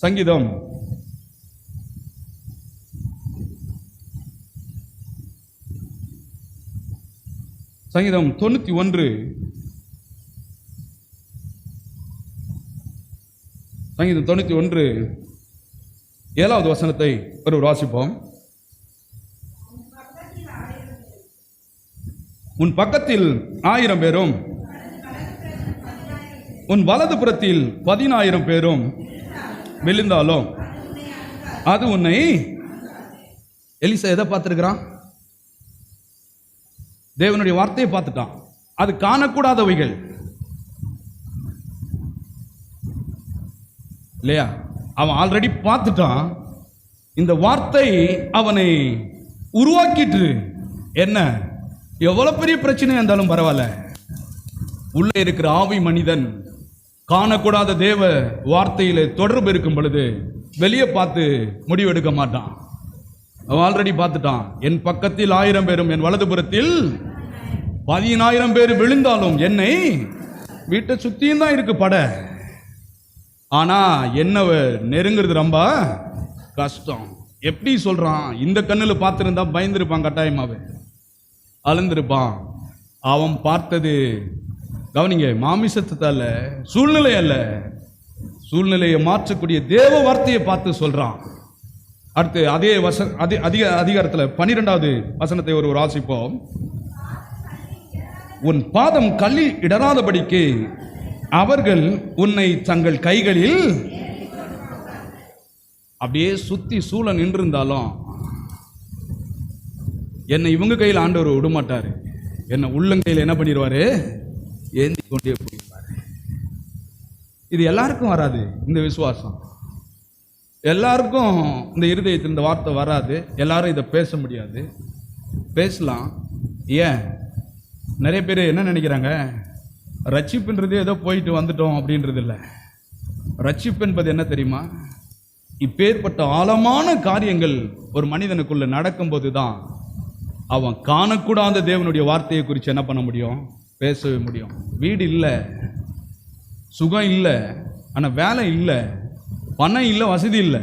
சங்கீதம் 91 7வது வசனத்தை ஒரு வாசிப்போம். உன் பக்கத்தில் 1000 பேரும் உன் வலது புறத்தில் 10,000 பேரும் விழுந்தாலும் அது உன்னை. எலிசா எதை பார்த்திருக்கிறான்? தேவனுடைய வார்த்தையை பார்த்துட்டான். அது காணக்கூடாதவைகள் இல்லையா? அவன் ஆல்ரெடி பார்த்துட்டான். இந்த வார்த்தை அவனை உருவாக்கிட்டு என்ன, எவ்வளவு பெரிய பிரச்சனை இருந்தாலும் பரவாயில்ல, உள்ளே இருக்கிற ஆவி மனிதன் காணக்கூடாத தேவ வார்த்தையில தொடர்பு இருக்கும் பொழுது வெளியே பார்த்து முடிவெடுக்க மாட்டான். அவன் ஆல்ரெடி பார்த்துட்டான். என் பக்கத்தில் 1000 பேரும் என் வலதுபுறத்தில் 10,000 பேர் விழுந்தாலும் என்னை வீட்டை சுத்தியும் தான் இருக்கு பட. ஆனா என்ன நெருங்கிறது ரொம்ப கஷ்டம். எப்படி சொல்றான்? இந்த கண்ணுல பார்த்திருந்தா பயந்துருப்பான், கட்டாயமாவே அழுந்திருப்பான். அவன் பார்த்தது கவனிங்க, மாமிசத்தால சூழ்நிலை அல்ல, சூழ்நிலையை மாற்றக்கூடிய தேவ வார்த்தையை பார்த்து சொல்றான். அடுத்து அதே அதிகாரத்தில் 12வது வசனத்தை ஒரு வாசிப்போம். உன் பாதம் கல்லில் இடராதபடிக்கு அவர்கள் உன்னை தங்கள் கைகளில். அப்படியே சுத்தி சூழ நின்றிருந்தாலும் என்னை இவங்க கையில் ஆண்டவர் விடமாட்டாரு. என்னை உள்ளங்கையில் என்ன பண்ணிடுவாரு? ஏந்தி கொண்டே போயிடுவாரு. இது எல்லாருக்கும் வராது. இந்த விசுவாசம் எல்லாருக்கும் இந்த இருதயத்தில் இந்த வார்த்தை வராது. எல்லாரும் இதை பேச முடியாது. பேசலாம். ஏன்? நிறைய பேர் என்ன நினைக்கிறாங்க, ரட்சிப்புன்றது ஏதோ போயிட்டு வந்துட்டோம் அப்படின்றது இல்லை. ரட்சிப்பு என்பது என்ன தெரியுமா? இப்பேற்பட்ட ஆழமான காரியங்கள் ஒரு மனிதனுக்குள்ள நடக்கும்போது தான் அவன் காணக்கூடாத தேவனுடைய வார்த்தையை குறித்து என்ன பண்ண முடியும்? பேசவே முடியும். வீடு இல்லை, சுகம் இல்லை, ஆனால் வேலை இல்லை, பணம் இல்லை, வசதி இல்லை,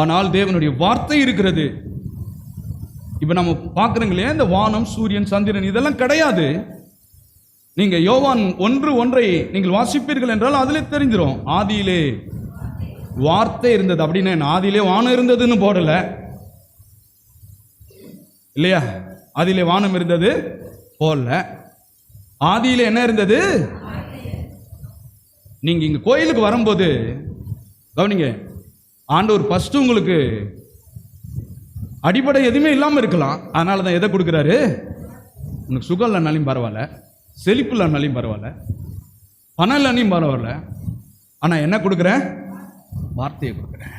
ஆனால் தேவனுடைய வார்த்தை இருக்கிறது. இப்ப நம்ம பார்க்குறோங்களே, இந்த வானம், சூரியன், சந்திரன் இதெல்லாம் கிடையாது. நீங்க யோவான் 1:1 நீங்கள் வாசிப்பீர்கள் என்றால் அதிலே தெரிஞ்சிடும். ஆதியிலே வார்த்தை இருந்தது அப்படின்னு. ஆதியிலே வானம் இருந்ததுன்னு போடல இல்லையா? ஆதியிலே வானம் இருந்தது போடல. ஆதியிலே என்ன இருந்தது? நீங்க இங்க கோயிலுக்கு வரும்போது கவனிங்க, ஆண்டவர் ஃபர்ஸ்ட் உங்களுக்கு அடிப்படை எதுவுமே இல்லாமல் இருக்கலாம். அதனால தான் எதை கொடுக்குறாரு? உனக்கு சுகம் இல்லைனாலையும் பரவாயில்ல, செழிப்பு இல்லைனாலையும் பரவாயில்ல, பணம் இல்லைனாலையும் பரவாயில்ல, ஆனால் என்ன கொடுக்குறேன்? வார்த்தையை கொடுக்குறேன்.